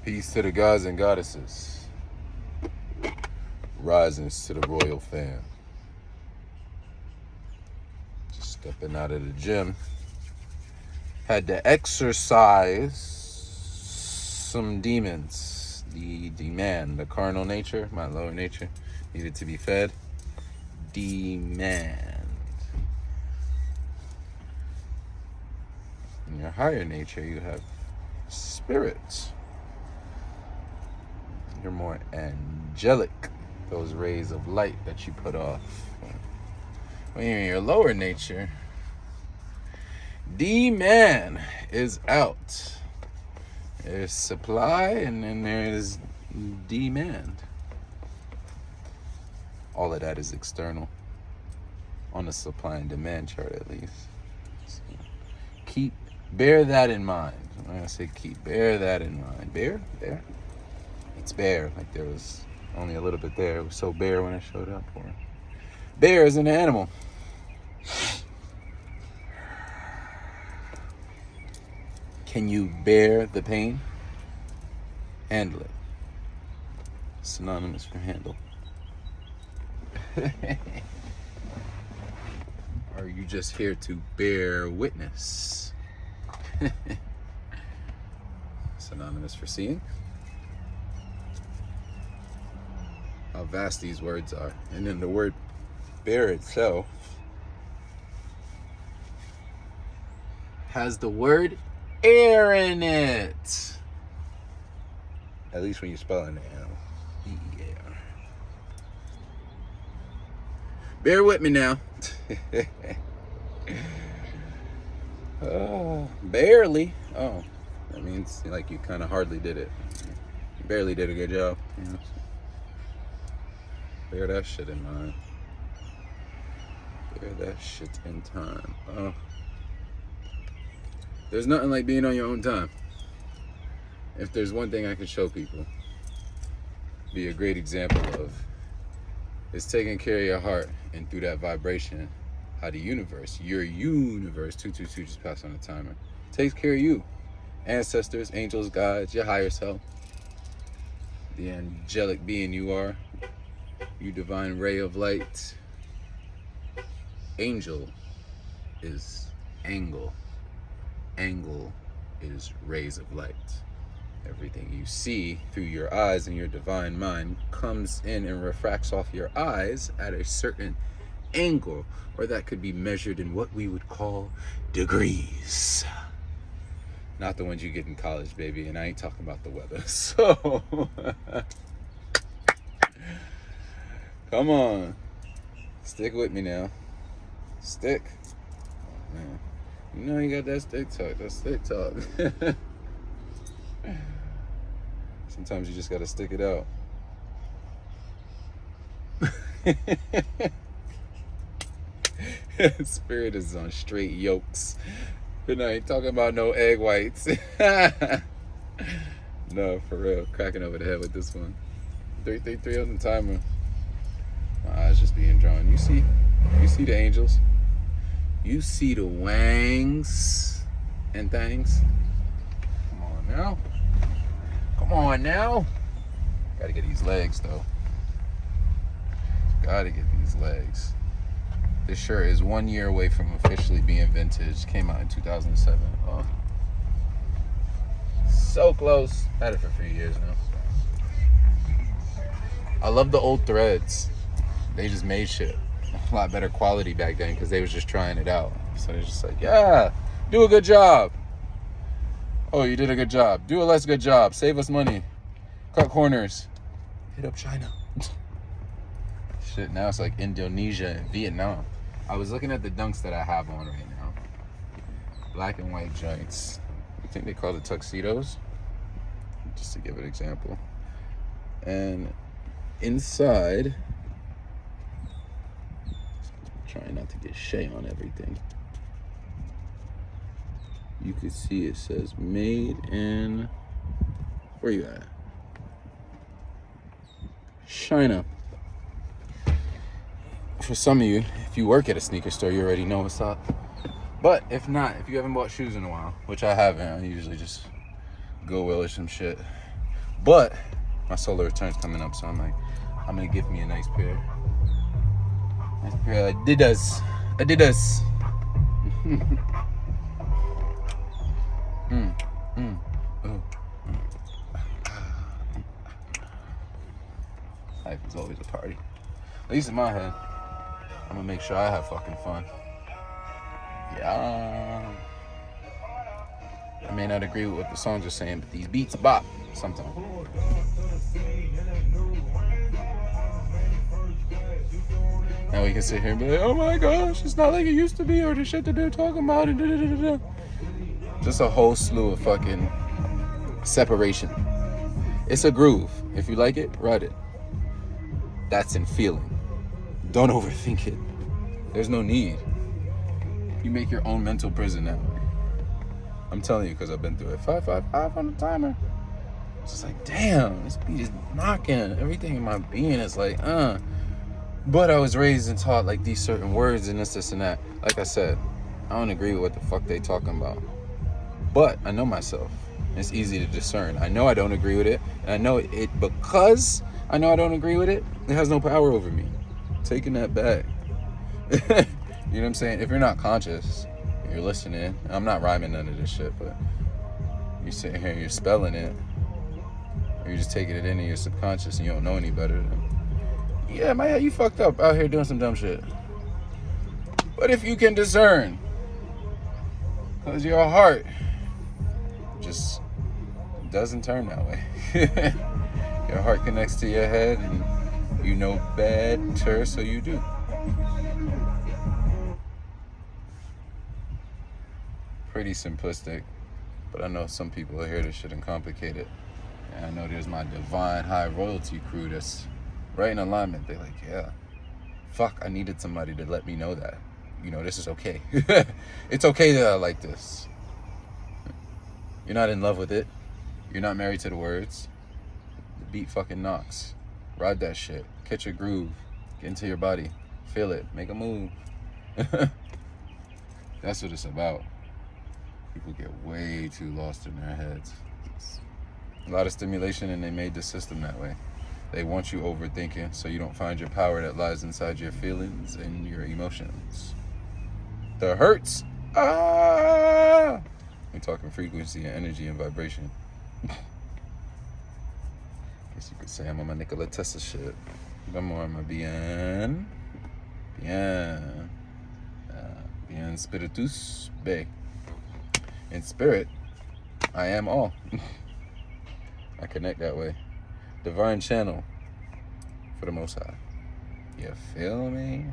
Peace to the gods and goddesses. Risings to the royal fam. Just stepping out of the gym. Had to exorcise some demons. The carnal nature, my lower nature, needed to be fed. Demand. In your higher nature, you have spirits. You're more angelic. Those rays of light that you put off. When you're in your lower nature, D-man is out. There's supply and then there's demand. All of that is external. On the supply and demand chart, at least. So bear that in mind. I'm gonna say bear that in mind. Bear? It's bare. Like there was only a little bit there. It was so bare when I showed up. Bear is an animal. Can you bear the pain? Handle it. Synonymous for handle. Or are you just here to bear witness? Synonymous for seeing. How vast these words are. And then the word bear itself has the word air in it. At least when you spell it out. E-E-A-R. Bear with me now. Barely. Oh, that means like you kind of hardly did it. You barely did a good job. You know? Bear that shit in mind. Bear that shit in time. Oh. There's nothing like being on your own time. If there's one thing I can show people, be a great example of, is taking care of your heart, and through that vibration, how the universe, your universe, 222 just passed on the timer, takes care of you. Ancestors, angels, guides, your higher self, the angelic being you are, you divine ray of light. Angel is angle. Angle is rays of light. Everything you see through your eyes and your divine mind comes in and refracts off your eyes at a certain angle, or that could be measured in what we would call degrees. Not the ones you get in college, baby, and I ain't talking about the weather. So, come on. Stick with me now. Stick. Oh, man. You know you got that stick talk. That stick talk. Sometimes you just gotta stick it out. Spirit is on straight yolks. And I ain't talking about no egg whites. No, for real. Cracking over the head with this one. 333 on the timer. My eyes just being drawn. You see the angels. You see the wangs and things. Come on now. Come on now. Gotta get these legs though. Gotta get these legs. This shirt is 1 year away from officially being vintage. Came out in 2007. Oh. So close. Had it for 3 years now. I love the old threads. They just made shit a lot better quality back then because they was just trying it out. So they're just like, yeah, do a good job. Oh, you did a good job. Do a less good job. Save us money. Cut corners. Hit up China. Shit, now it's like Indonesia and Vietnam. I was looking at the dunks that I have on right now. Black and white joints. I think they call it tuxedos. Just to give an example. And inside, trying not to get shea on everything. You can see it says made in, where you at? China. For some of you, if you work at a sneaker store, you already know what's up. But if not, if you haven't bought shoes in a while, which I haven't, I usually just Goodwill or some shit. But my solar return's coming up, so I'm like, I'm gonna give me a nice pair. Nice pair of Adidas. Adidas. Life is always a party. At least in my head. I'm gonna make sure I have fucking fun. Yeah. I may not agree with what the songs are saying, but these beats bop sometimes. Now we can sit here and be like, oh my gosh, it's not like it used to be, or the shit that they're talking about, and da-da-da-da-da. Just a whole slew of fucking separation. It's a groove. If you like it, ride it. That's in feeling. Don't overthink it. There's no need. You make your own mental prison that way. I'm telling you, because I've been through it. 555 on the timer. It's just like, damn, this beat is knocking. Everything in my being is like, But I was raised and taught like these certain words and this and that. Like I said, I don't agree with what the fuck they talking about. But I know myself. It's easy to discern. I know I don't agree with it. And I know it because I know I don't agree with it. It has no power over me. Taking that back. You know what I'm saying? If you're not conscious, you're listening. I'm not rhyming none of this shit, but you're sitting here, you're spelling it, or you're just taking it into your subconscious and you don't know any better. Then, yeah, man, you fucked up out here doing some dumb shit. But if you can discern, because your heart just doesn't turn that way. Your heart connects to your head and you know better, so you do. Pretty simplistic, but I know some people will hear this shit and complicate it. And I know there's my divine high royalty crew that's right in alignment. They're like, yeah, fuck, I needed somebody to let me know that. You know, this is okay. It's okay that I like this. You're not in love with it. You're not married to the words. The beat fucking knocks. Ride that shit. Catch a groove. Get into your body. Feel it. Make a move. That's what it's about. People get way too lost in their heads. A lot of stimulation, and they made the system that way. They want you overthinking so you don't find your power that lies inside your feelings and your emotions. The hurts. We're talking frequency and energy and vibration. Guess you could say I'm on my Nikola Tesla shit. I'm on my bien spiritus be. In spirit, I am all. I connect that way. Divine channel for the Most High. You feel me?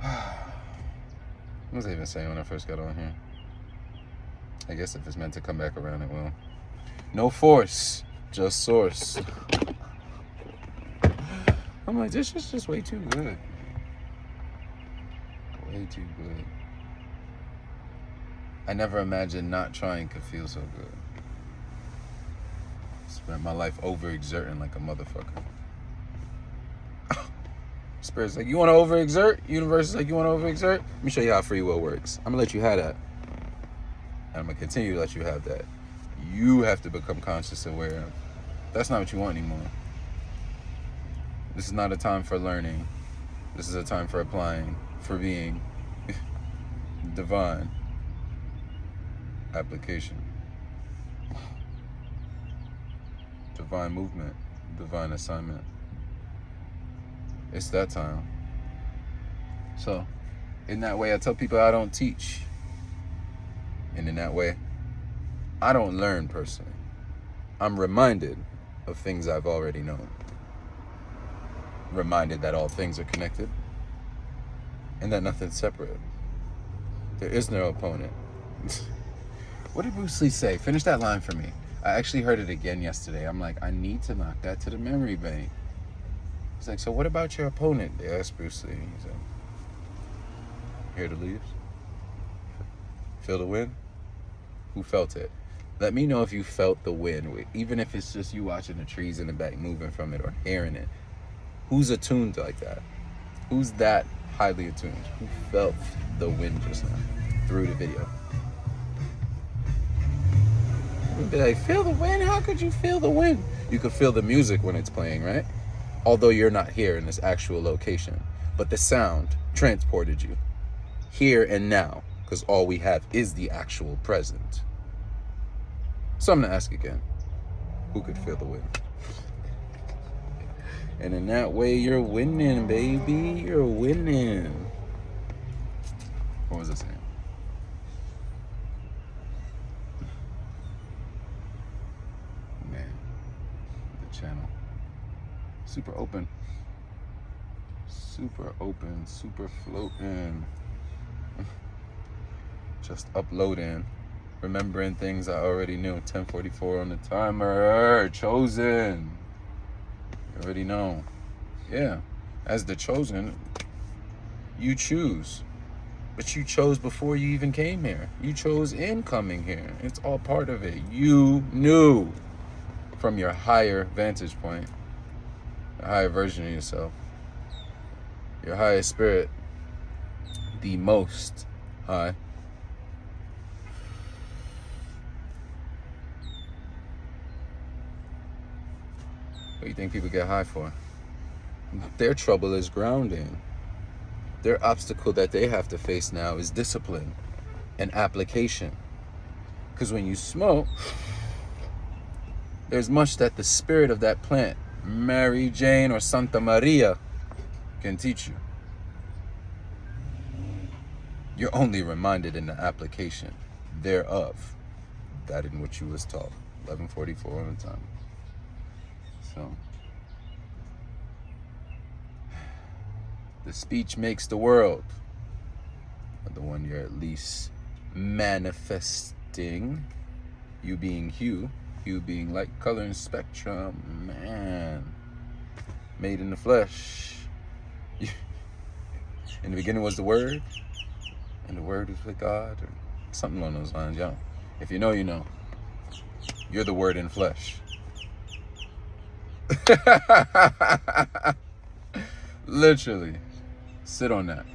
What was I even saying when I first got on here? I guess if it's meant to come back around, it will. No force, just source. I'm like, this is just way too good. Way too good. I never imagined not trying could feel so good. Spent my life overexerting like a motherfucker. Spirit's like, you want to overexert? Universe is like, you want to overexert? Let me show you how free will works. I'm going to let you have that. And I'm going to continue to let you have that. You have to become conscious and aware. That's not what you want anymore. This is not a time for learning. This is a time for applying, for being divine application. Divine movement, divine assignment. It's that time. So, in that way, I tell people I don't teach. And in that way, I don't learn personally. I'm reminded of things I've already known. Reminded that all things are connected and that nothing's separate. There is no opponent. What did Bruce Lee say? Finish that line for me. I actually heard it again yesterday. I'm like, I need to knock that to the memory bank. He's like, so what about your opponent? They asked Bruce Lee. He said, hear the leaves? Feel the wind? Who felt it? Let me know if you felt the wind, even if it's just you watching the trees in the back moving from it or hearing it. Who's attuned like that? Who's that highly attuned? Who felt the wind just now through the video? You'd be like, feel the wind? How could you feel the wind? You could feel the music when it's playing, right? Although you're not here in this actual location. But the sound transported you here and now, because all we have is the actual present. So I'm going to ask again, who could feel the wind? And in that way, you're winning, baby. You're winning. What was I saying? Man, the channel. Super open. Super open, super floating. Just uploading. Remembering things I already knew. 10:44 on the timer. Chosen. You already know. Yeah. As the chosen, you choose. But you chose before you even came here. You chose in coming here. It's all part of it. You knew from your higher vantage point, a higher version of yourself, your highest spirit, the most high. What do you think people get high for? Their trouble is grounding. Their obstacle that they have to face now is discipline and application. Because when you smoke, there's much that the spirit of that plant, Mary Jane or Santa Maria, can teach you. You're only reminded in the application thereof, that in which you was taught. 11:44 on the time. So, the speech makes the world. But the one you're at least manifesting, you being hue being light, color, and spectrum, man, made in the flesh. In the beginning was the Word, and the Word was with God, or something along those lines, y'all. If you know, you know. You're the Word in flesh. Literally. Sit on that.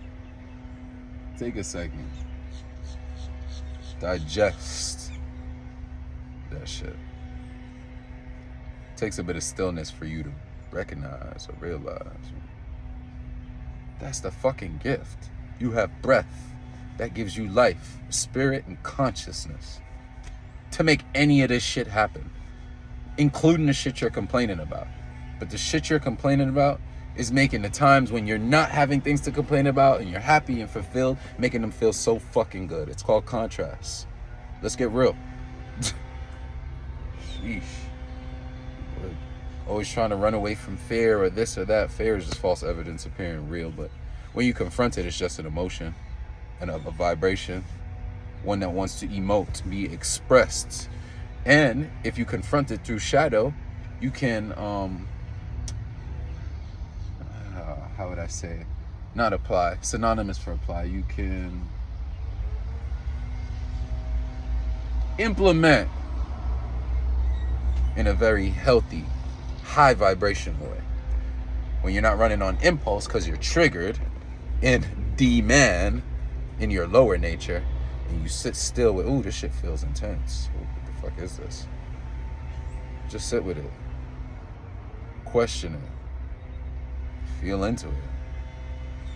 Take a second. Digest that shit. Takes a bit of stillness for you to recognize or realize. That's the fucking gift. You have breath that gives you life, spirit, and consciousness to make any of this shit happen, including the shit you're complaining about. But the shit you're complaining about is making the times when you're not having things to complain about and you're happy and fulfilled, making them feel so fucking good. It's called contrast. Let's get real. Sheesh. We're always trying to run away from fear or this or that. Fear is just false evidence appearing real, but when you confront it, it's just an emotion and a vibration, one that wants to emote, be expressed. And if you confront it through shadow, you can, how would I say, not apply, synonymous for apply. You can implement in a very healthy, high vibration way. When you're not running on impulse because you're triggered in demand in your lower nature, and you sit still with, ooh, this shit feels intense. Ooh, what the fuck is this? Just sit with it. Question it. Feel into it.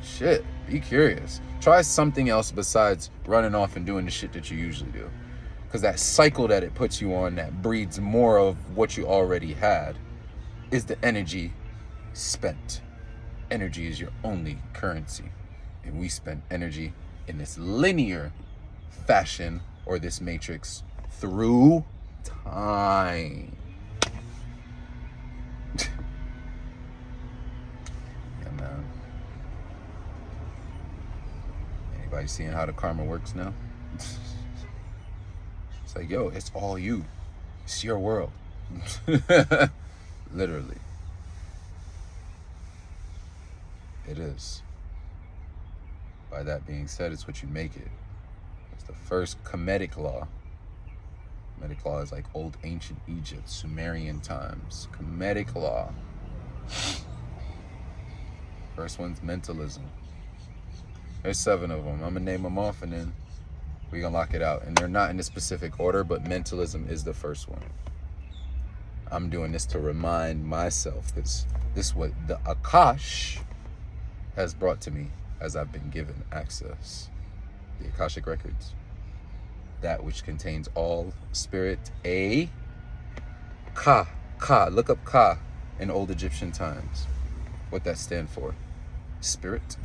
Shit, be curious. Try something else besides running off and doing the shit that you usually do. Because that cycle that it puts you on that breeds more of what you already had is the energy spent. Energy is your only currency. And we spend energy in this linear fashion or this matrix through time. Yeah, man. Anybody seeing how the karma works now? It's like, yo, it's all you. It's your world. Literally. It is. By that being said, it's what you make it. It's the first Kemetic law. Kemetic law is like old ancient Egypt, Sumerian times. Kemetic law. First one's mentalism. There's 7 of them. I'm going to name them off and then We're going to lock it out. And they're not in a specific order, but mentalism is the first one. I'm doing this to remind myself, because this is what the Akash has brought to me as I've been given access. The Akashic Records. That which contains all spirit. Ka. Look up Ka in old Egyptian times. What that stand for. Spirit.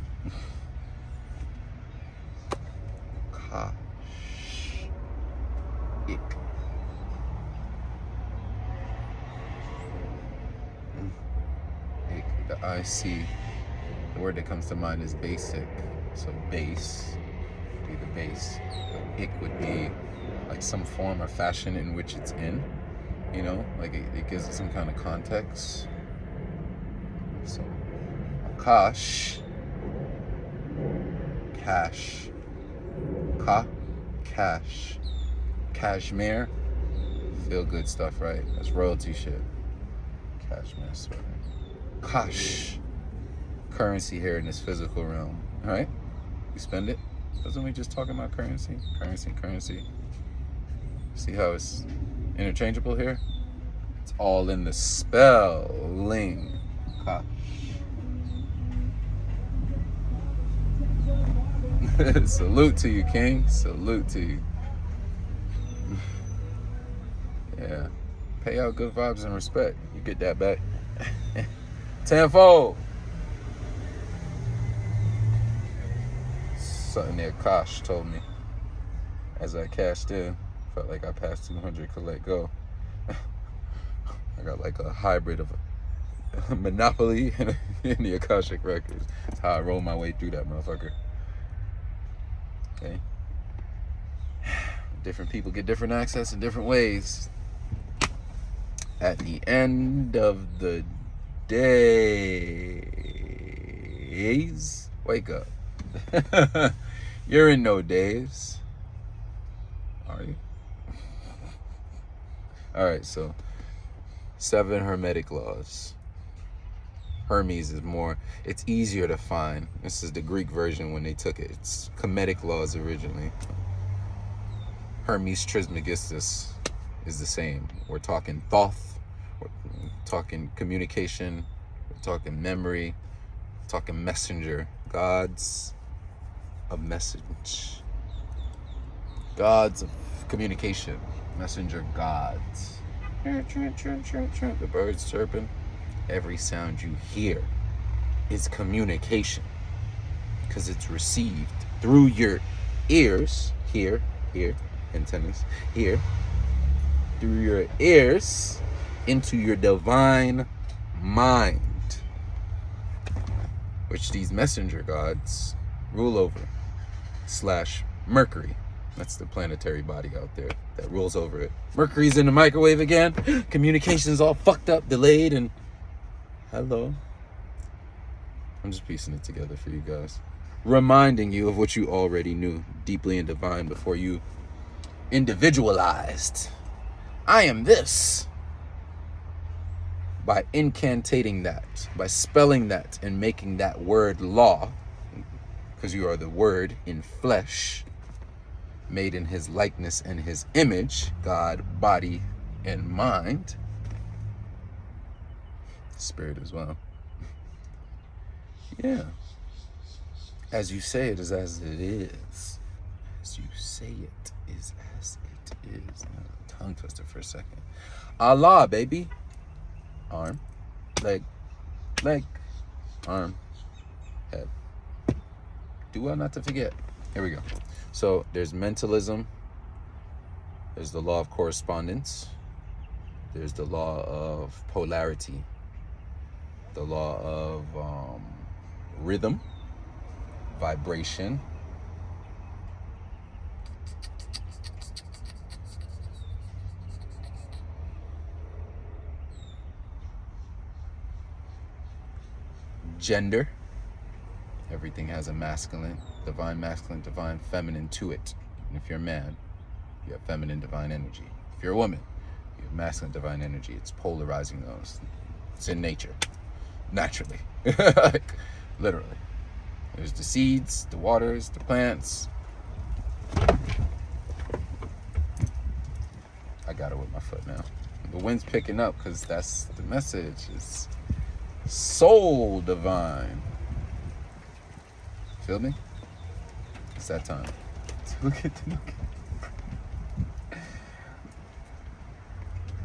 Ka. Ik. The IC, the word that comes to mind is basic. So base would be the base. But ik would be like some form or fashion in which it's in. You know, like it gives it some kind of context. So Akash, cash, cash, cashmere, feel good stuff, right? That's royalty shit. Cashmere sweater. Kash, currency here in this physical realm, all right? We spend it. Doesn't we just talking about currency? Currency. See how it's interchangeable here? It's all in the spelling. Kash. Salute to you, King. Salute to you. Yeah. Pay out good vibes and respect. You get that back. Tenfold. Something that Kosh told me as I cashed in. Felt like I passed 200, could let go. I got like a hybrid of a Monopoly and the Akashic Records. That's how I roll my way through that motherfucker. Okay. Different people get different access in different ways. At the end of the days, wake up. You're in no days, are you? All right, so 7 Hermetic laws. Hermes is more, it's easier to find. This is the Greek version when they took it. It's Kemetic laws originally. Hermes Trismegistus is the same. We're talking Thoth, we're talking communication, we're talking memory, we're talking messenger, gods of message, gods of communication, messenger gods. The birds chirping, every sound you hear is communication because it's received through your ears, here, antennas, here, through your ears into your divine mind, which these messenger gods rule over, / Mercury. That's the planetary body out there that rules over it. Mercury's in the microwave again. Communication's all fucked up, delayed, and hello. I'm just piecing it together for you guys. Reminding you of what you already knew deeply and divine before you individualized. I am this. By incantating that, by spelling that and making that word law, because you are the word in flesh, made in his likeness and his image, God, body, and mind, spirit as well. Yeah. As you say it is as it is. As you say it is as it is. Tongue twister for a second. Allah, baby. Arm, leg, arm, head. Do well not to forget. Here we go. So there's mentalism. There's the law of correspondence. There's the law of polarity. The law of rhythm, vibration. Gender. Everything has a masculine, divine feminine to it. And if you're a man, you have feminine divine energy. If you're a woman, you have masculine divine energy. It's polarizing those. It's in nature. Naturally. Like, literally. There's the seeds, the waters, the plants. got it with my foot now. The wind's picking up because that's the message. It's soul divine. Feel me? It's that time.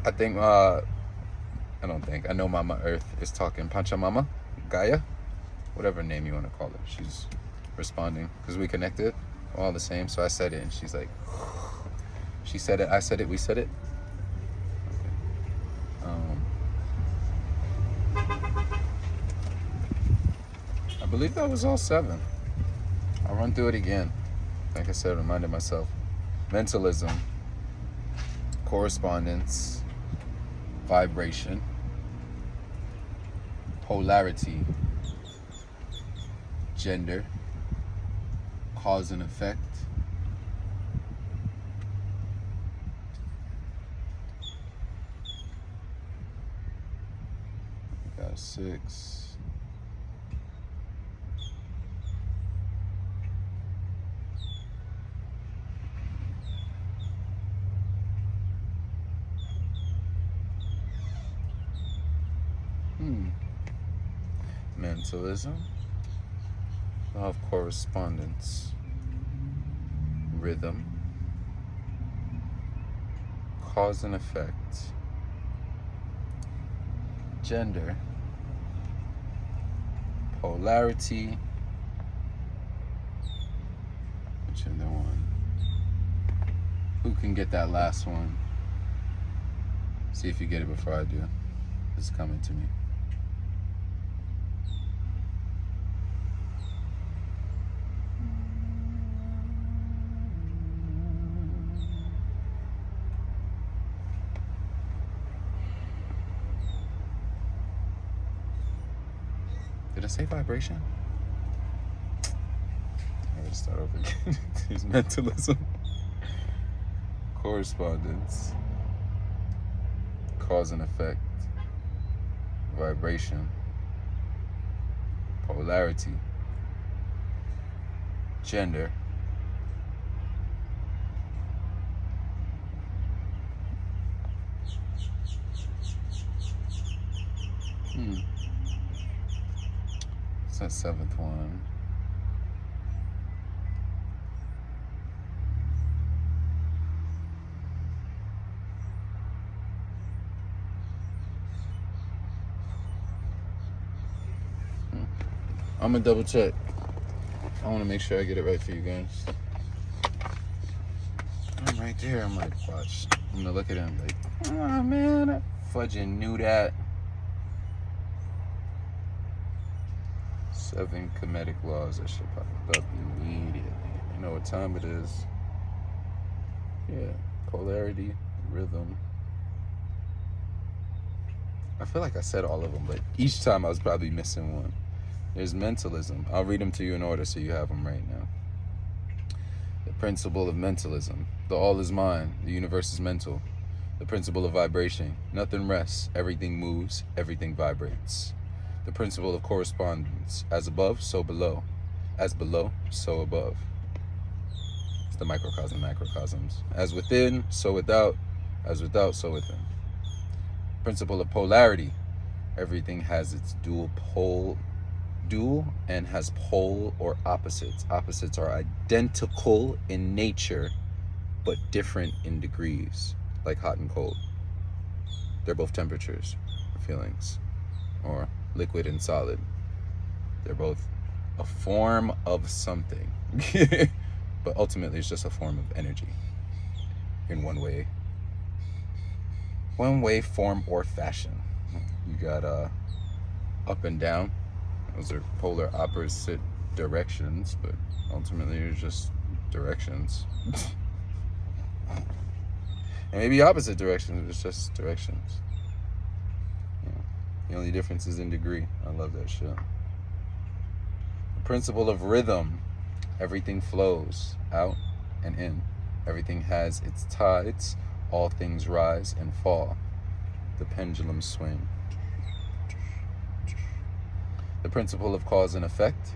I know Mama Earth is talking. Pachamama, Gaia, whatever name you want to call her. She's responding because we connected, all the same. So I said it, and she's like, she said it, I said it, we said it. I believe that was all 7. I'll run through it again. Like I said, reminded myself. Mentalism, correspondence, vibration, polarity, gender, cause and effect, got 6. Mentalism, law of correspondence, rhythm, cause and effect, gender, polarity, which other one? Who can get that last one? See if you get it before I do. It's coming to me. Did I say vibration? I gotta start over again. There's mentalism, correspondence, cause and effect, vibration, polarity, gender, It's that 7th one. I'm gonna double check. I wanna make sure I get it right for you guys. I'm right there. I'm like, watch. I'm gonna look at him like, oh man, I fudging knew that. 7 Kemetic laws that should pop up immediately. You know what time it is. Yeah, polarity, rhythm. I feel like I said all of them, but each time I was probably missing one. There's mentalism. I'll read them to you in order so you have them right now. The principle of mentalism. The all is mind. The universe is mental. The principle of vibration. Nothing rests. Everything moves. Everything vibrates. The principle of correspondence. As above, so below. As below, so above. It's the microcosm, macrocosms. As within, so without. As without, so within. Principle of polarity. Everything has its dual and has pole or opposites. Opposites are identical in nature, but different in degrees, like hot and cold. They're both temperatures, or feelings, or liquid and solid. They're both a form of something, but ultimately it's just a form of energy in one way, form, or fashion. You got up and down. Those are polar opposite directions, but ultimately it's just directions. And maybe opposite directions, it's just directions. Yeah. The only difference is in degree. I love that shit. The principle of rhythm. Everything flows out and in. Everything has its tides. All things rise and fall. The pendulum swing. The principle of cause and effect.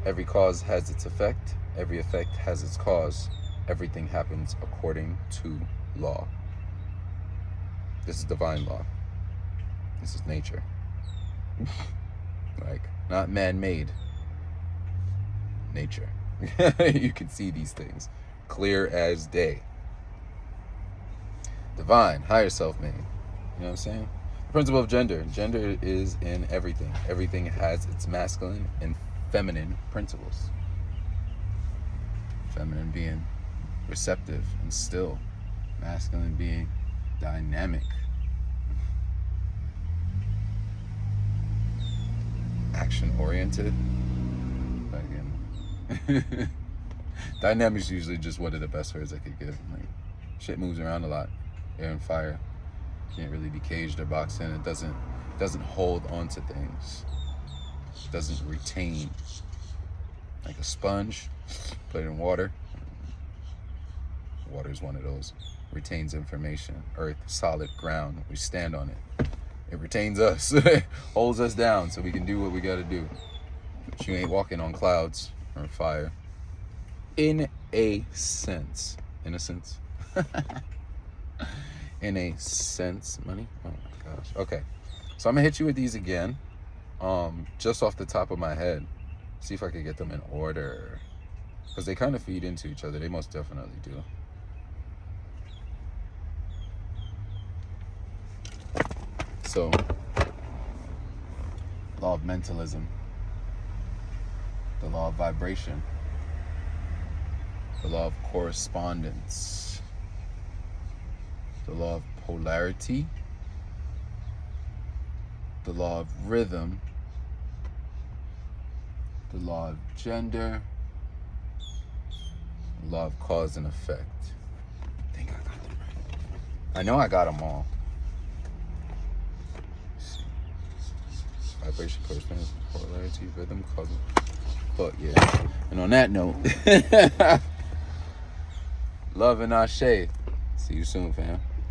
Every cause has its effect. Every effect has its cause. Everything happens according to law. This is divine law. This is nature. Like, not man-made. Nature. You can see these things clear as day. Divine, higher self made. You know what I'm saying? The principle of gender. Gender is in everything. Everything has its masculine and feminine principles. Feminine being receptive and still. Masculine being dynamic. Action oriented. Again. Dynamic is usually just one of the best words I could give. Like, shit moves around a lot. Air and fire. Can't really be caged or boxed in. It doesn't hold on to things. It doesn't retain. Like a sponge, put it in water. Water is one of those. Retains information. Earth, solid ground. We stand on it. It retains us. Holds us down so we can do what we gotta do. But you ain't walking on clouds or fire. In a sense. In a sense. In a sense. Money? Oh my gosh. Okay. So I'm gonna hit you with these again. Just off the top of my head. See if I can get them in order. Because they kind of feed into each other. They most definitely do. So, law of mentalism, the law of vibration, the law of correspondence, the law of polarity, the law of rhythm, the law of gender, the law of cause and effect. I think I got them right. I know I got them all. Vibration, correspondence, polarity, rhythm, cause. But yeah. And on that note, love and ashe. See you soon, fam.